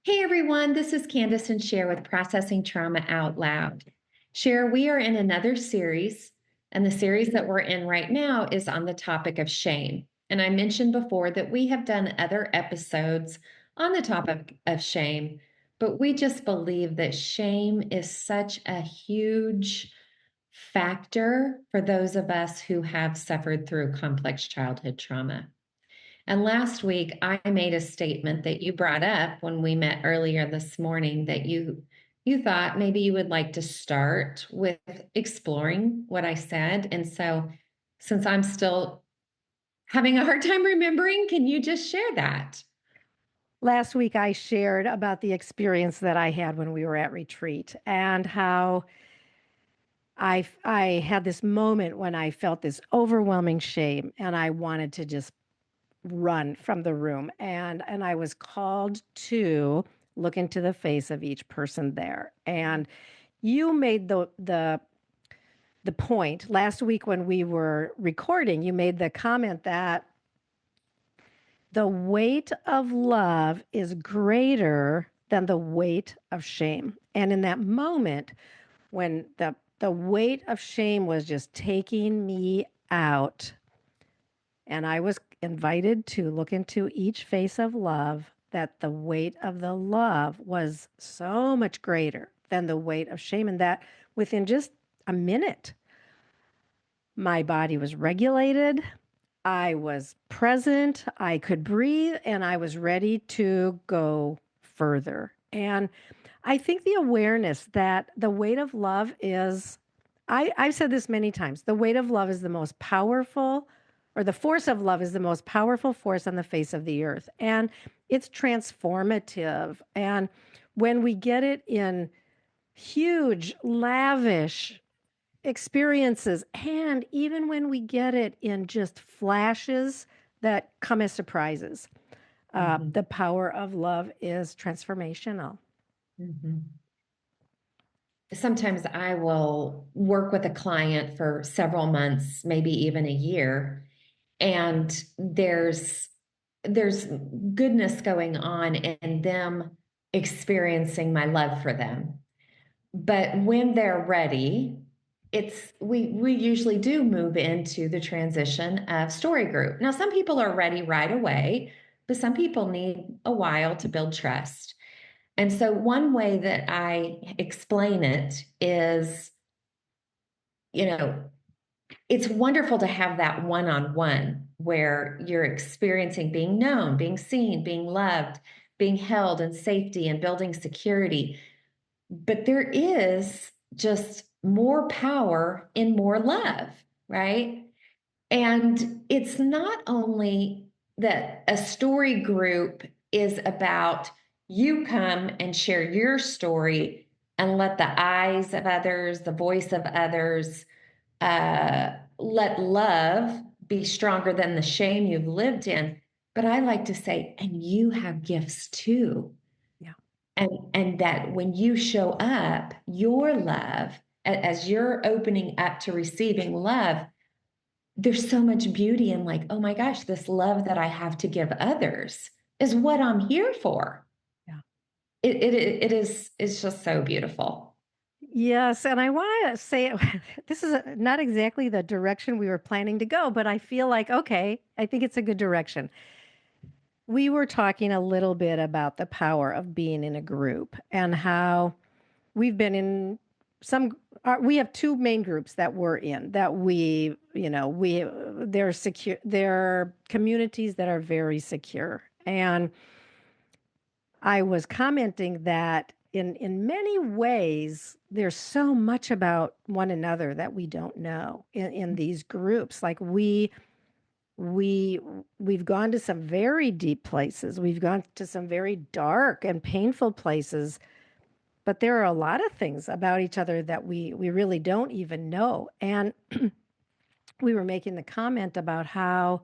Hey everyone, this is Kandace and Sher with Processing Trauma Out Loud. Sher, we are in another series, and the series that we're in right now is on the topic of shame. And I mentioned before that we have done other episodes on the topic of shame, but we just believe that shame is such a huge factor for those of us who have suffered through complex childhood trauma. And last week, I made a statement that you brought up when we met earlier this morning that you thought maybe you would like to start with exploring what I said. And so, since I'm still having a hard time remembering, can you just share that? Last week, I shared about the experience that I had when we were at retreat and how I had this moment when I felt this overwhelming shame and I wanted to just run from the room. And I was called to look into the face of each person there. And you made the point last week when we were recording, you made the comment that the weight of love is greater than the weight of shame. And in that moment, when the weight of shame was just taking me out, and I was invited to look into each face of love, that the weight of the love was so much greater than the weight of shame. And that within just a minute, my body was regulated. I was present, I could breathe, and I was ready to go further. And I think the awareness that the weight of love is, I've said this many times, the weight of love is the most powerful, or the force of love is the most powerful force on the face of the earth. And it's transformative. And when we get it in huge, lavish experiences, and even when we get it in just flashes that come as surprises, Mhm, the power of love is transformational. mhm. Sometimes I will work with a client for several months, maybe even a year, and there's goodness going on in them experiencing my love for them. But when they're ready, it's we usually do move into the transition of story group. Now, some people are ready right away, but some people need a while to build trust. And so one way that I explain it is, you know, it's wonderful to have that one-on-one where you're experiencing being known, being seen, being loved, being held in safety and building security. But there is just more power in more love, right? And it's not only that a story group is about you come and share your story and let the eyes of others, the voice of others, let love be stronger than the shame you've lived in. But I like to say, and you have gifts too. Yeah. And that when you show up, your love, as you're opening up to receiving love, there's so much beauty in like, oh my gosh, this love that I have to give others is what I'm here for. Yeah. It is it's just so beautiful. Yes, and I want to say this is not exactly the direction we were planning to go, but I feel like, okay, I think it's a good direction. We were talking a little bit about the power of being in a group and how we've been in some we have two main groups that we're in that they're secure, they're communities that are very secure. And I was commenting that in many ways there's so much about one another that we don't know in these groups. Like we we've gone to some very deep places, we've gone to some very dark and painful places, but there are a lot of things about each other that we really don't even know. And we were making the comment about how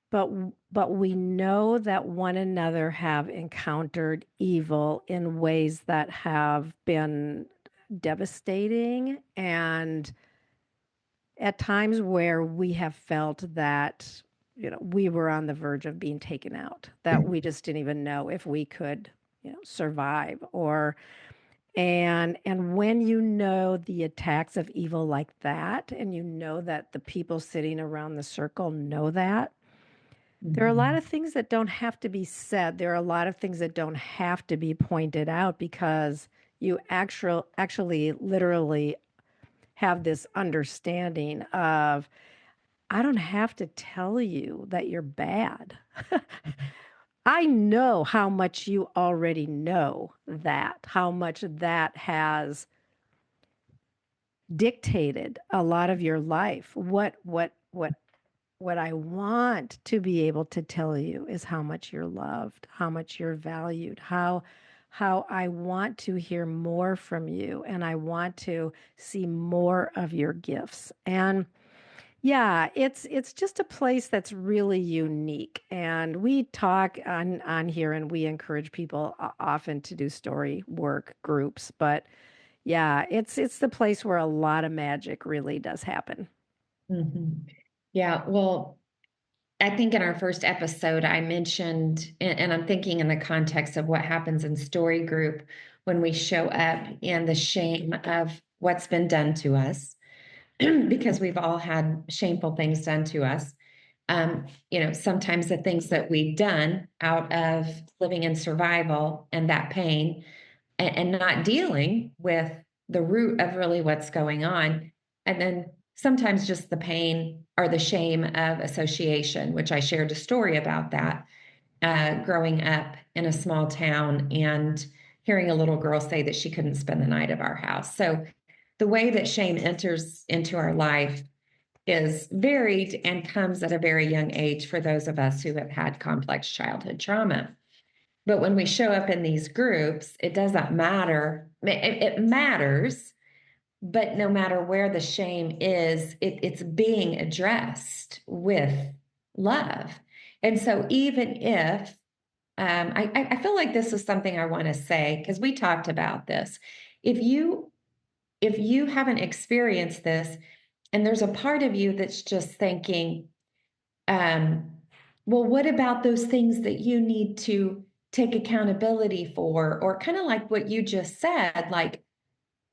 but but we know that one another have encountered evil in ways that have been devastating, and at times where we have felt that we were on the verge of being taken out, that we just didn't even know if we could, survive. And when you know the attacks of evil like that, and you know that the people sitting around the circle know that, there are a lot Mhm. of things that don't have to be said. There are a lot of things that don't have to be pointed out, because you actually literally have this understanding of, I don't have to tell you that you're bad. I know how much you already know that, how much that has dictated a lot of your life. What I want to be able to tell you is how much you're loved, how much you're valued, how I want to hear more from you, and I want to see more of your gifts. And yeah, it's just a place that's really unique. And we talk on here, and we encourage people often to do story work groups, but yeah, it's the place where a lot of magic really does happen. Mhm. Yeah, well, I think in our first episode, I mentioned, and I'm thinking in the context of what happens in story group when we show up and the shame of what's been done to us, because we've all had shameful things done to us. Sometimes the things that we've done out of living in survival and that pain, and not dealing with the root of really what's going on. And then sometimes just the pain or the shame of association, which I shared a story about that, growing up in a small town and hearing a little girl say that she couldn't spend the night at our house. So the way that shame enters into our life is varied and comes at a very young age for those of us who have had complex childhood trauma. But when we show up in these groups, it doesn't matter. It matters, but no matter where the shame is, it's being addressed with love. And so, even if I feel like this is something I want to say, because we talked about this. If you if you haven't experienced this, and there's a part of you that's just thinking, um, well, what about those things that you need to take accountability for? Or kind of like what you just said, like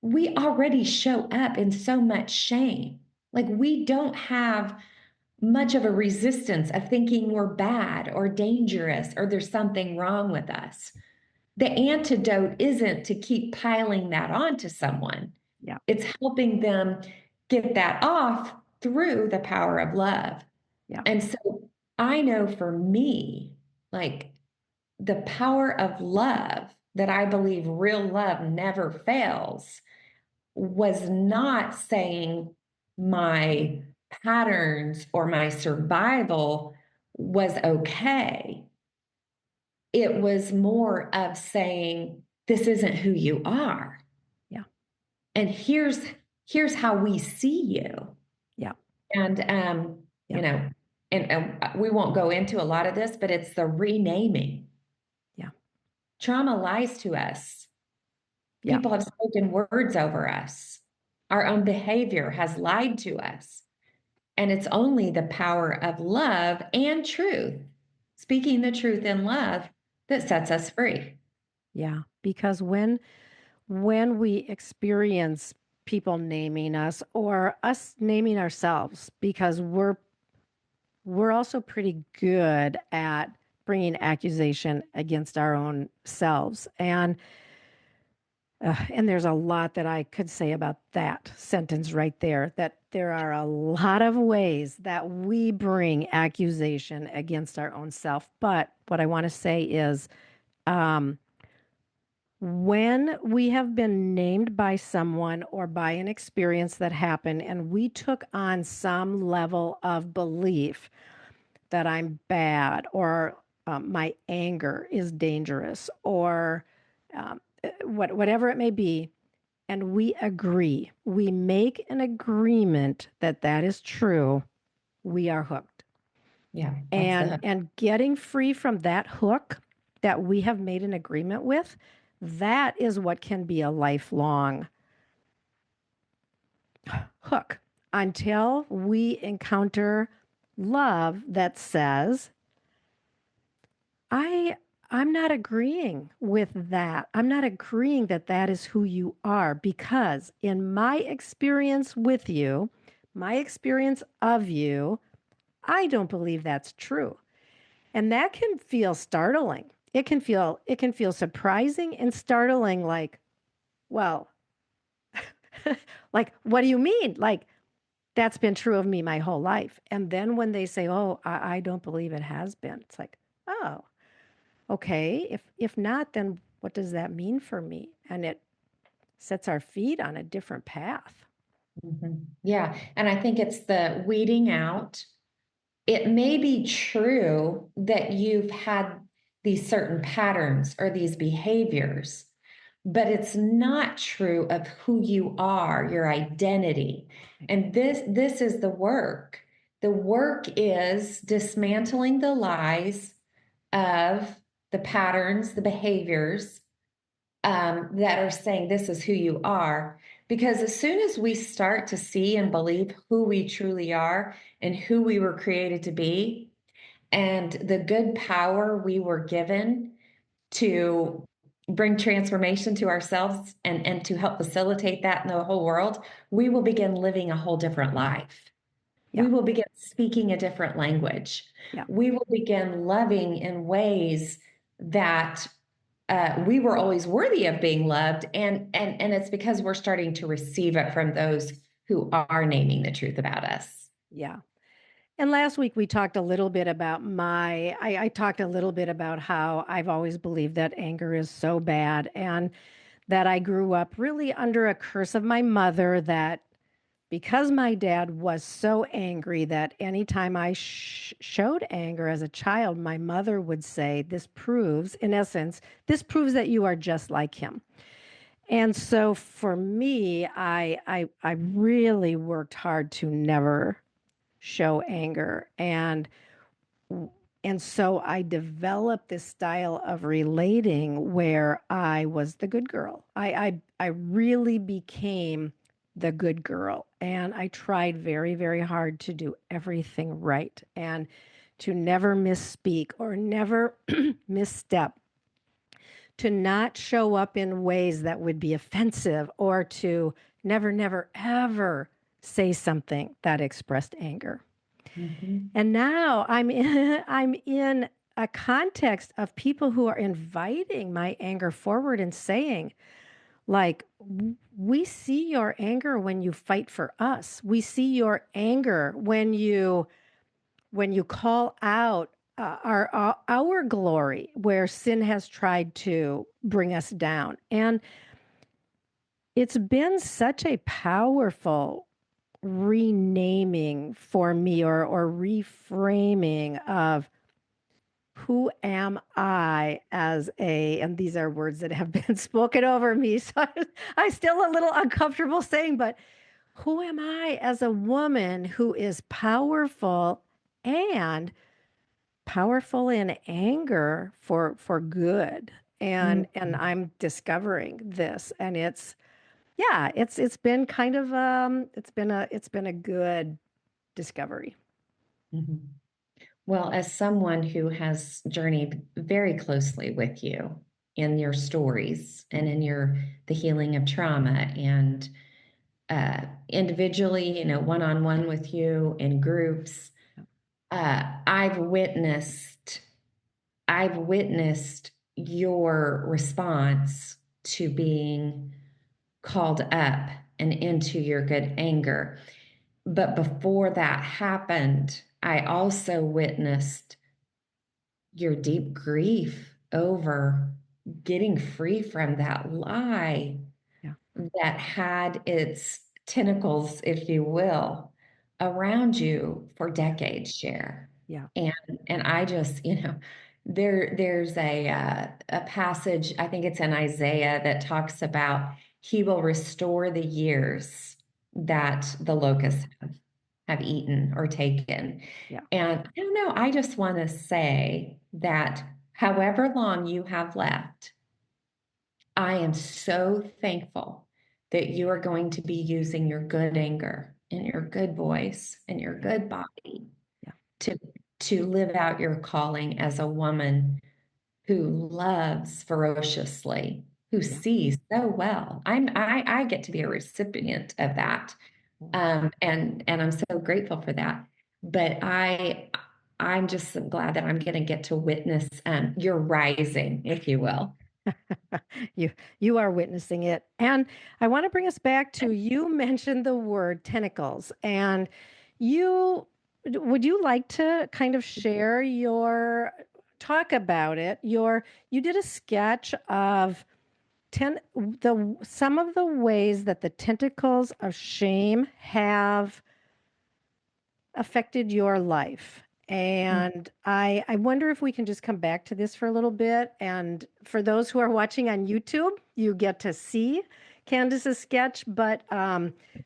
we already show up in so much shame. Like we don't have much of a resistance of thinking we're bad or dangerous or there's something wrong with us. The antidote isn't to keep piling that onto someone, Yeah, it's helping them get that off through the power of love. yeah, And so I know for me, like the power of love, that I believe real love never fails, was not saying my patterns or my survival was okay. It was more of saying, this isn't who you are. yeah, And here's how we see you. yeah, And yeah, we won't go into a lot of this, but it's the renaming. yeah, Trauma lies to us. yeah, People have spoken words over us. Our own behavior has lied to us. And it's only the power of love and truth, speaking the truth in love, that sets us free. yeah. Because when we experience people naming us, or us naming ourselves, because we're also pretty good at bringing accusation against our own selves. And there's a lot that I could say about that sentence right there, that there are a lot of ways that we bring accusation against our own self. But what I want to say is, um, when we have been named by someone or by an experience that happened, and we took on some level of belief that I'm bad, or my anger is dangerous, or whatever it may be, and we make an agreement that that is true, we are hooked. Yeah, that's the And hook. getting free from that hook that we have made an agreement with, that is what can be a lifelong hook, until we encounter love that says, I I'm not agreeing with that. I'm not agreeing that that is who you are because in my experience with you, my experience of you, I don't believe that's true. And that can feel startling. It can feel surprising and startling like, well, like what do you mean? Like that's been true of me my whole life. And then when they say, "Oh, I don't believe it has been." It's like, "Oh, okay. If not, then what does that mean for me?" And it sets our feet on a different path. Mhm. Yeah. And I think it's the weeding out. It may be true that you've had these certain patterns or these behaviors, but it's not true of who you are, your identity. And this is the work. The work is dismantling the lies of the patterns, the behaviors that are saying this is who you are. Because as soon as we start to see and believe who we truly are and who we were created to be, and the good power we were given to bring transformation to ourselves and to help facilitate that in the whole world, we will begin living a whole different life. We Yeah. will begin speaking a different language. Yeah. We will begin loving in ways that we were always worthy of being loved, and it's because we're starting to receive it from those who are naming the truth about us. Yeah. And last week we talked a little bit about I talked a little bit about how I've always believed that anger is so bad and that I grew up really under a curse of my mother that because my dad was so angry that anytime I showed anger as a child, my mother would say, "This proves, in essence, this proves that you are just like him." And so for me, I really worked hard to never show anger and so I developed this style of relating where I was the good girl. I really became the good girl. And I tried very, very hard to do everything right and to never misspeak or never misstep, to not show up in ways that would be offensive or to never, never, ever say something that expressed anger. Mhm. And now I'm in, I'm in a context of people who are inviting my anger forward and saying, like, we see your anger when you fight for us. We see your anger when you call out our glory where sin has tried to bring us down. And it's been such a powerful renaming for me or reframing of who am I as a, and these are words that have been spoken over me. So I'm still a little uncomfortable saying, but who am I as a woman who is powerful and powerful in anger for good? And Mhm. I'm discovering this and it's been kind of it's been a good discovery. Mhm. Well, as someone who has journeyed very closely with you in your stories and in your the healing of trauma and individually, one on one with you in groups, I've witnessed your response to being called up and into your good anger. But before that happened, I also witnessed your deep grief over getting free from that lie Yeah. that had its tentacles, if you will, around you for Yeah. decades, Cher. Yeah. And and I just, there's a passage, I think it's in Isaiah, that talks about he will restore the years that the locusts have eaten or taken. Yeah. And I don't know, I just want to say that however long you have left, I am so thankful that you are going to be using your good anger and your good voice and your Yeah. good body Yeah. to to live out your calling as a woman who loves ferociously, who Yeah. sees so well. I get to be a recipient of that. Mm. And I'm so grateful for that. But I'm just so glad that I'm going to get to witness your rising, if you will. You are witnessing it. And I want to bring us back to you mentioned the word tentacles and you would you like to kind of share your talk about it? You did a sketch of the some of the ways that the tentacles of shame have affected your life. And I wonder if we can just come back to this for a little bit. And for those who are watching on YouTube, you get to see Kandace's sketch. But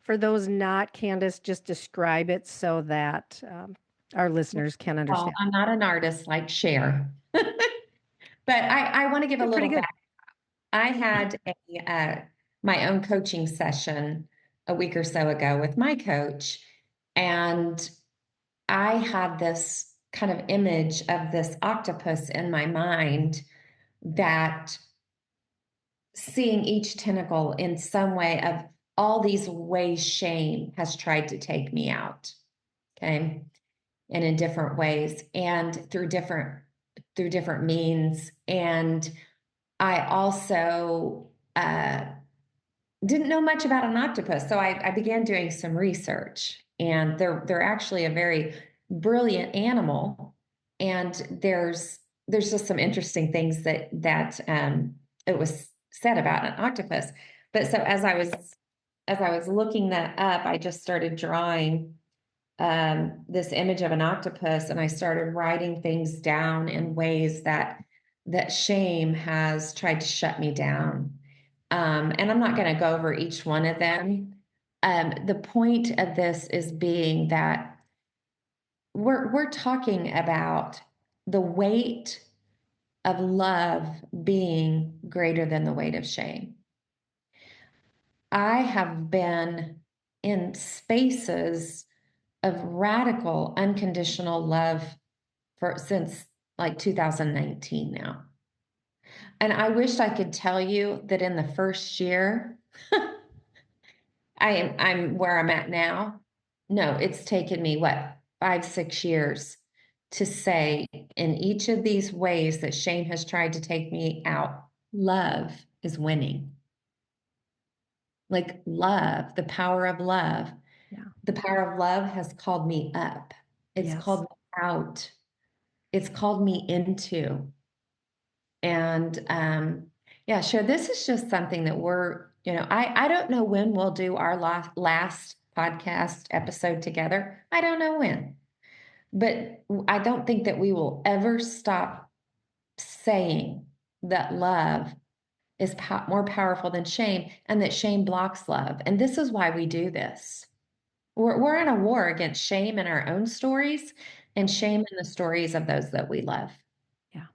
for those not, Kandace, just describe it so that our listeners can Well, understand. I'm not an artist like Cher, but I want to give a You're pretty little good. back. I had my own coaching session a week or so ago with my coach, and I had this kind of image of this octopus in my mind that seeing each tentacle in some way of all these ways shame has tried to take me out. Okay. And in different ways and through different means. And I also didn't know much about an octopus, so I began doing some research. And they're actually a very brilliant animal. And there's just some interesting things that it was said about an octopus. But so as I was looking that up, I just started drawing this image of an octopus, and I started writing things down in ways that shame has tried to shut me down. And I'm not going to go over each one of them. The point of this is being that we're talking about the weight of love being greater than the weight of shame. I have been in spaces of radical unconditional love for since like 2019 now. And I wish I could tell you that in the first year I'm where I'm at now. No, it's taken me what, 5, 6 years to say in each of these ways that shame has tried to take me out, love is winning. Like love, the power of love. Yeah. The power of love has called me up. It's called Yes. me out. It's called me into. And yeah, sure. This is just something that I don't know when we'll do our last podcast episode together. I don't know when, but I don't think that we will ever stop saying that love is more powerful than shame and that shame blocks love. And this is why we do this. We're in a war against shame in our own stories and shame in the stories of those that we love. Yeah.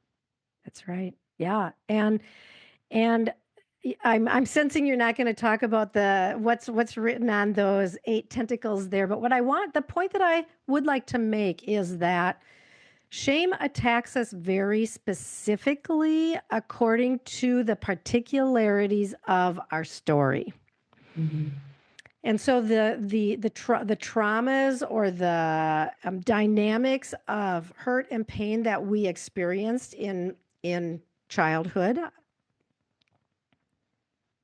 That's right. Yeah. And I'm sensing you're not going to talk about the what's written on those 8 tentacles there, but what I want the point that I would like to make is that shame attacks us very specifically according to the particularities of our story. Mhm. And so the traumas or the dynamics of hurt and pain that we experienced in childhood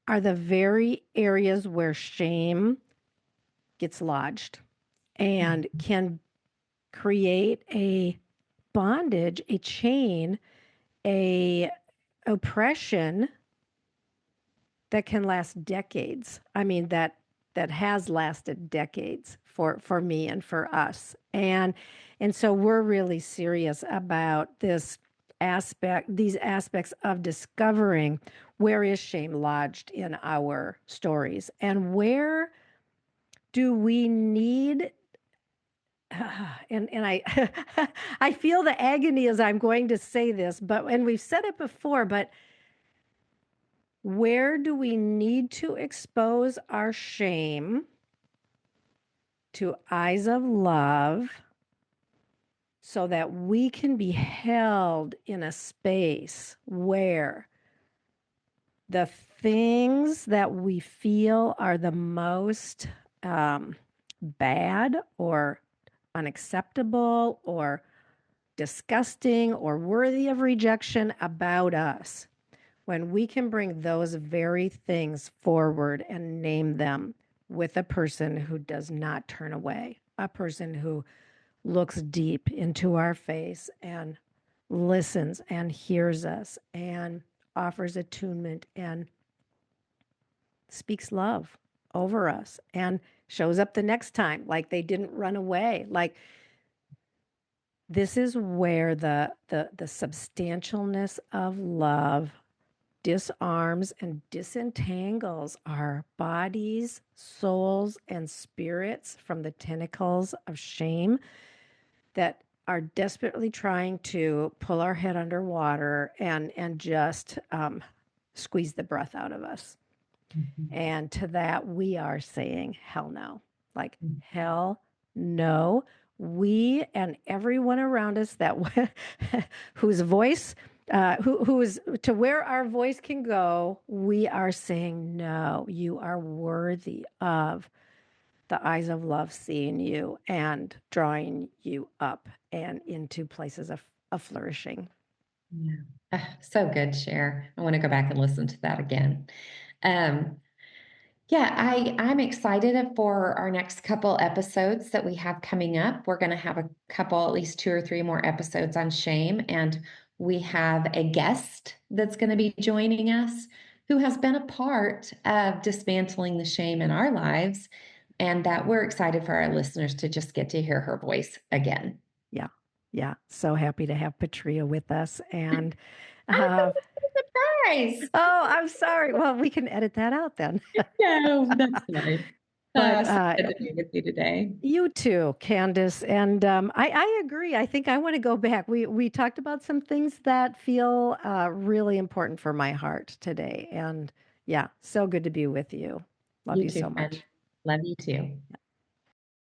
are the very areas where shame gets lodged and can create a bondage, a chain, a oppression that can last decades. I mean that has lasted decades for me and for us. And so we're really serious about these aspects of discovering where is shame lodged in our stories and where do we need and I I feel the agony as I'm going to say this, but and we've said it before, but where do we need to expose our shame to eyes of love so that we can be held in a space where the things that we feel are the most bad or unacceptable or disgusting or worthy of rejection about us, when we can bring those very things forward and name them with a person who does not turn away, a person who looks deep into our face and listens and hears us and offers attunement and speaks love over us and shows up the next time like they didn't run away. Like, this is where the substantialness of love disarms and disentangles our bodies, souls, and spirits from the tentacles of shame that are desperately trying to pull our head underwater and just squeeze the breath out of us. Mhm. And to that, we are saying, hell no. Like, Mhm. hell no. We and everyone around us that whose voice, who is to where our voice can go, we are saying, no, you are worthy of the eyes of love seeing you and drawing you up and into places of flourishing. Yeah. So good, Cher. I want to go back and listen to that again. Um, yeah, I'm excited for our next couple episodes that we have coming up. We're going to have a couple, at least two or three more episodes on shame, and we have a guest that's going to be joining us who has been a part of dismantling the shame in our lives, and that we're excited for our listeners to just get to hear her voice again. Yeah. Yeah. So happy to have Patria with us. And Oh, uh, surprise! oh, I'm sorry. Well, we can edit that out then. No, that's fine. But So good to be with you today. you too, Candace. And I agree. I think I want to go back. We talked about some things that feel really important for my heart today. And yeah, so good to be with you. Love You you too, so friend. much. Love you too.